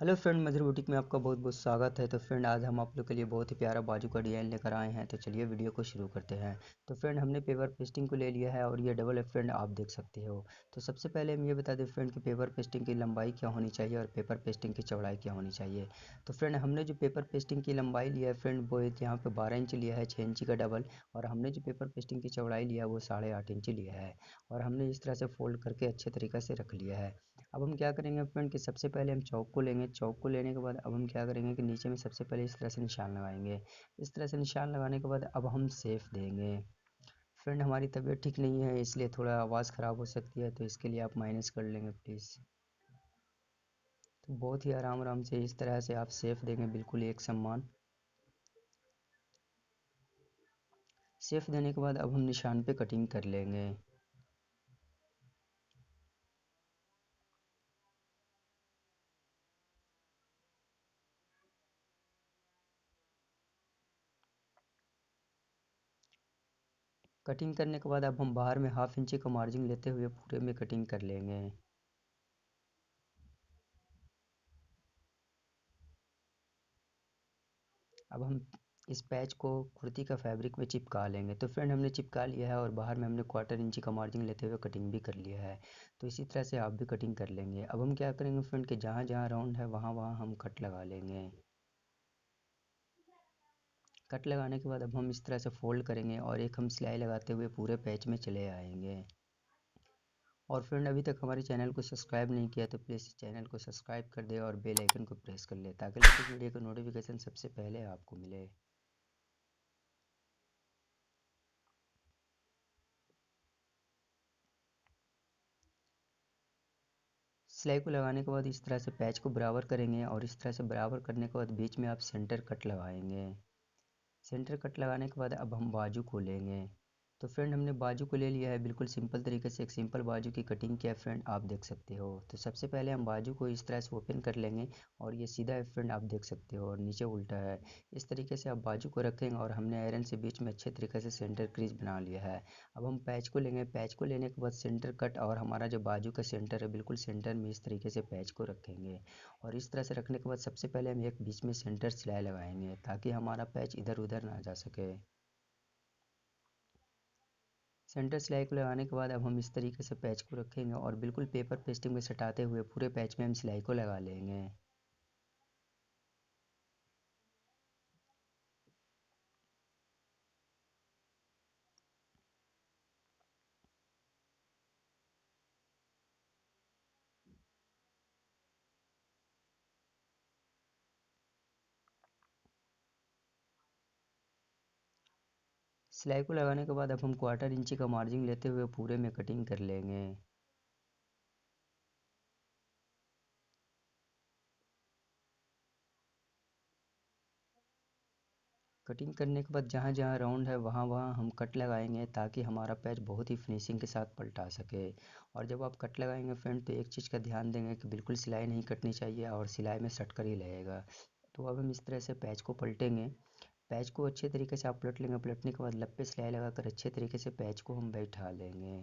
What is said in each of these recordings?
Hello friend, मधुर boutique में आपका बहुत बहुत स्वागत है। तो फ्रेंड, आज हम आप लोग के लिए बहुत ही प्यारा बाजू का डिज़ाइन लेकर आए हैं। तो चलिए वीडियो को शुरू करते हैं। तो फ्रेंड, हमने पेपर पेस्टिंग को ले लिया है और ये डबल है फ्रेंड, आप देख सकते हो। तो सबसे पहले हम ये बता दें फ्रेंड कि पेपर पेस्टिंग की लंबाई क्या होनी चाहिए और पेपर पेस्टिंग की चौड़ाई क्या होनी चाहिए। तो फ्रेंड, हमने जो पेपर पेस्टिंग की लंबाई लिया है फ्रेंड, वो यहाँ पे 12 इंच लिया है, 6 इंची का डबल। और हमने जो पेपर पेस्टिंग की चौड़ाई लिया है वो 8.5 इंच लिया है। और हमने इस तरह से फोल्ड करके अच्छे तरीके से रख लिया है। अब हम क्या करेंगे फ्रेंड कि सबसे पहले हम चौक को लेंगे। चौक को लेने के बाद अब हम क्या करेंगे कि नीचे में सबसे पहले इस तरह से निशान लगाएंगे। इस तरह से निशान लगाने के बाद अब हम सेफ देंगे। फ्रेंड, हमारी तबीयत ठीक नहीं है इसलिए थोड़ा आवाज़ ख़राब हो सकती है, तो इसके लिए आप माइनस कर लेंगे प्लीज़। तो बहुत ही आराम आराम से इस तरह से आप सेफ देंगे, बिल्कुल एक समान। सेफ देने के बाद अब हम निशान पे कटिंग कर लेंगे। कटिंग करने के बाद अब हम बाहर में 1/2 इंची का मार्जिन लेते हुए पूरे में कटिंग कर लेंगे। अब हम इस पैच को कुर्ती का फैब्रिक में चिपका लेंगे। तो फ्रेंड, हमने चिपका लिया है और बाहर में हमने 1/4 इंची का मार्जिन लेते हुए कटिंग भी कर लिया है। तो इसी तरह से आप भी कटिंग कर लेंगे। अब हम क्या करेंगे फ्रेंड कि जहाँ जहाँ राउंड है वहाँ वहाँ हम कट लगा लेंगे। कट लगाने के बाद अब हम इस तरह से फोल्ड करेंगे और एक हम सिलाई लगाते हुए पूरे पैच में चले आएंगे। और फ्रेंड, अभी तक हमारे चैनल को सब्सक्राइब नहीं किया तो प्लीज़ चैनल को सब्सक्राइब कर दे और बेल आइकन को प्रेस कर ले, ताकि लेटेस्ट वीडियो का नोटिफिकेशन सबसे पहले आपको मिले। सिलाई को लगाने के बाद इस तरह से पैच को बराबर करेंगे और इस तरह से बराबर करने के बाद बीच में आप सेंटर कट लगाएंगे। सेंटर कट लगाने के बाद अब हम बाजू को लेंगे। तो फ्रेंड, हमने बाजू को ले लिया है, बिल्कुल सिंपल तरीके से एक सिंपल बाजू की कटिंग किया है फ्रेंड, आप देख सकते हो। तो सबसे पहले हम बाजू को इस तरह से ओपन कर लेंगे और ये सीधा है फ्रेंड, आप देख सकते हो, और नीचे उल्टा है। इस तरीके से आप बाजू को रखेंगे और हमने आयरन से बीच में अच्छे तरीके से सेंटर क्रीज बना लिया है। अब हम पैच को लेंगे। पैच को लेने के बाद सेंटर कट और हमारा जो बाजू का सेंटर है बिल्कुल सेंटर में इस तरीके से पैच को रखेंगे। और इस तरह से रखने के बाद सबसे पहले हम एक बीच में सेंटर सिलाई लगाएंगे ताकि हमारा पैच इधर उधर ना जा सके। सेंटर सिलाई को लगाने के बाद अब हम इस तरीके से पैच को रखेंगे और बिल्कुल पेपर पेस्टिंग में सटाते हुए पूरे पैच में हम सिलाई को लगा लेंगे। सिलाई को लगाने के बाद अब हम 1/4 इंची का मार्जिन लेते हुए पूरे में कटिंग कर लेंगे। कटिंग करने के बाद जहाँ जहाँ राउंड है वहाँ वहाँ हम कट लगाएंगे ताकि हमारा पैच बहुत ही फिनिशिंग के साथ पलटा सके। और जब आप कट लगाएंगे फ्रेंड तो एक चीज़ का ध्यान देंगे कि बिल्कुल सिलाई नहीं कटनी चाहिए और सिलाई में सट कर ही लगेगा। तो अब हम इस तरह से पैच को पलटेंगे। पैच को अच्छे तरीके से आप पलट लेंगे। पलटने के बाद लप पे सिलाई लगाकर अच्छे तरीके से पैच को हम बैठा लेंगे।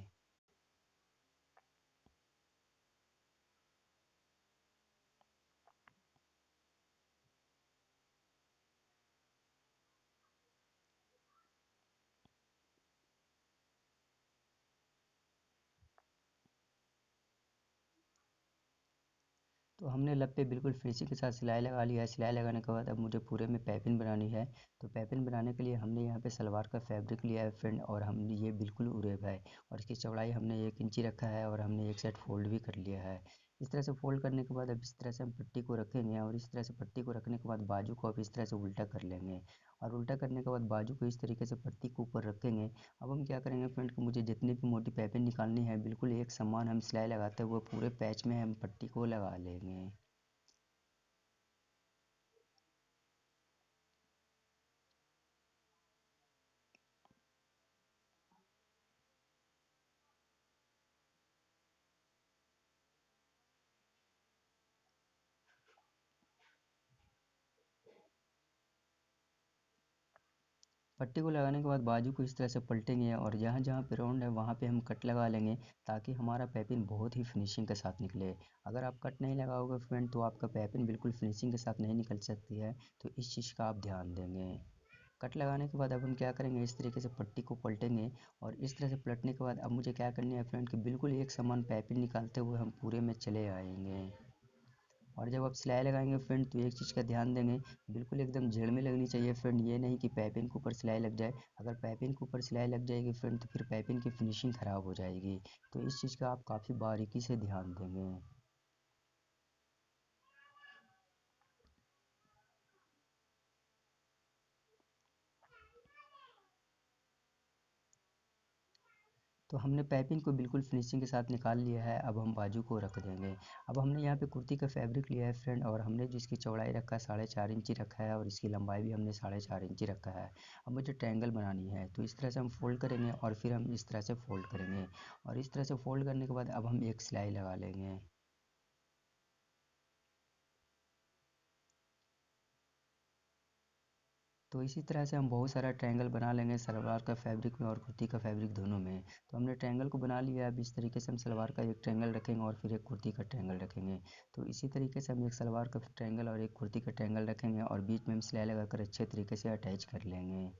तो हमने लब पे बिल्कुल फिनिशिंग के साथ सिलाई लगा लिया है। सिलाई लगाने के बाद अब मुझे पूरे में पैपिंग बनानी है। तो पैपिंग बनाने के लिए हमने यहाँ पे सलवार का फैब्रिक लिया है फ्रेंड, और हमने ये बिल्कुल उरेब है। और इसकी चौड़ाई हमने 1 इंची रखा है और हमने एक साइड फोल्ड भी कर लिया है। इस तरह से फोल्ड करने के बाद अब इस तरह से हम पट्टी को रखेंगे और इस तरह से पट्टी को रखने के बाद बाजू को अब इस तरह से उल्टा कर लेंगे। और उल्टा करने के बाद बाजू को इस तरीके से पट्टी के ऊपर रखेंगे। अब हम क्या करेंगे फ्रेंड कि मुझे जितनी भी मोटी पाइपिंग निकालनी है बिल्कुल एक समान हम सिलाई लगाते हुए पूरे पैच में हम पट्टी को लगा लेंगे। पट्टी को लगाने के बाद बाजू को इस तरह से पलटेंगे और जहाँ जहाँ पे राउंड है वहाँ पे हम कट लगा लेंगे, ताकि हमारा पैपिंग बहुत ही फिनिशिंग के साथ निकले। अगर आप कट नहीं लगाओगे फ्रेंड तो आपका पैपिंग बिल्कुल फिनिशिंग के साथ नहीं निकल सकती है, तो इस चीज़ का आप ध्यान देंगे। कट लगाने के बाद अब हम क्या करेंगे, इस तरीके से पट्टी को पलटेंगे और इस तरह से पलटने के बाद अब मुझे क्या करनी है फ्रेंड कि बिल्कुल एक समान पाइपिंग निकालते हुए हम पूरे में चले आएंगे। और जब आप सिलाई लगाएंगे फ्रेंड तो एक चीज़ का ध्यान देंगे, बिल्कुल एकदम जड़ में लगनी चाहिए फ्रेंड, ये नहीं कि पाइपिंग के ऊपर सिलाई लग जाए। अगर पाइपिंग के ऊपर सिलाई लग जाएगी फ्रेंड तो फिर पाइपिंग की फिनिशिंग ख़राब हो जाएगी। तो इस चीज़ का आप काफ़ी बारीकी से ध्यान देंगे। तो हमने पाइपिंग को बिल्कुल फिनिशिंग के साथ निकाल लिया है, अब हम बाजू को रख देंगे। अब हमने यहाँ पे कुर्ती का फैब्रिक लिया है फ्रेंड, और हमने जो इसकी चौड़ाई रखा है 4.5 इंची रखा है और इसकी लंबाई भी हमने 4.5 इंची रखा है। अब मुझे ट्रायंगल बनानी है, तो इस तरह से हम फोल्ड करेंगे और फिर हम इस तरह से फोल्ड करेंगे, और इस तरह से फोल्ड करने के बाद अब हम एक सिलाई लगा लेंगे। तो इसी तरह से हम बहुत सारा ट्रायंगल बना लेंगे सलवार का फैब्रिक में और कुर्ती का फैब्रिक दोनों में। तो हमने ट्रायंगल को बना लिया है। अब इस तरीके से हम सलवार का एक ट्रायंगल रखेंगे और फिर एक कुर्ती का ट्रायंगल रखेंगे। तो इसी तरीके से हम एक सलवार का ट्रायंगल और एक कुर्ती का ट्रायंगल रखेंगे और बीच में हम सिलाई लगाकर अच्छे तरीके से अटैच कर लेंगे।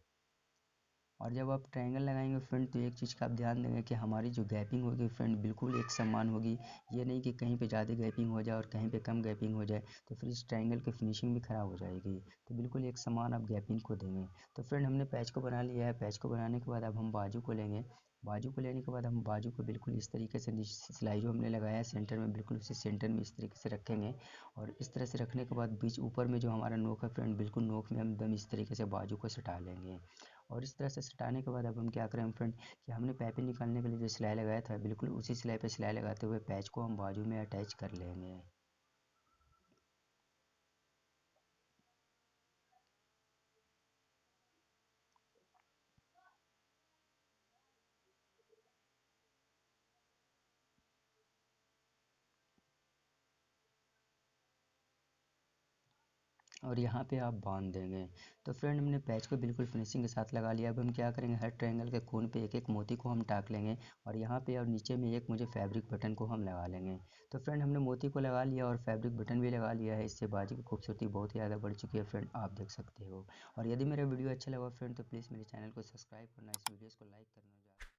और जब आप ट्रायंगल लगाएंगे फ्रेंड तो एक चीज़ का आप ध्यान देंगे कि हमारी जो गैपिंग होगी फ्रेंड बिल्कुल एक समान होगी। ये नहीं कि कहीं पे ज़्यादा गैपिंग हो जाए और कहीं पे कम गैपिंग हो जाए, तो फिर इस ट्रायंगल की फिनिशिंग भी ख़राब हो जाएगी। तो बिल्कुल एक समान आप गैपिंग को देंगे। तो फ्रेंड हमने पैच को बना लिया है। पैच को बनाने के बाद अब हम बाजू को लेंगे। बाजू को लेने के बाद हम बाजू को बिल्कुल इस तरीके से सिलाई जो हमने लगाया है सेंटर में, बिल्कुल उसी सेंटर में इस तरीके से रखेंगे। और इस तरह से रखने के बाद बीच ऊपर में जो हमारा नोक है फ्रेंड, बिल्कुल नोक में हम एकदम इस तरीके से बाजू को सटा लेंगे। और इस तरह से सटाने के बाद अब हम क्या करें फ्रेंड कि हमने पाइपिंग निकालने के लिए जो सिलाई लगाया था बिल्कुल उसी सिलाई पे सिलाई लगाते हुए पैच को हम बाजू में अटैच कर लेंगे। और यहाँ पे आप बांध देंगे। तो फ्रेंड हमने पैच को बिल्कुल फिनिशिंग के साथ लगा लिया। अब हम क्या करेंगे, हर ट्रायंगल के कोन पे एक एक मोती को हम टाक लेंगे और यहाँ पे और नीचे में एक मुझे फैब्रिक बटन को हम लगा लेंगे। तो फ्रेंड हमने मोती को लगा लिया और फैब्रिक बटन भी लगा लिया है। इससे बाजू की खूबसूरती बहुत ही ज़्यादा बढ़ चुकी है फ्रेंड, आप देख सकते हो। और यदि मेरा वीडियो अच्छा लगा फ्रेंड तो प्लीज़ मेरे चैनल को सब्सक्राइब करना, इस वीडियोज़ को लाइक करना।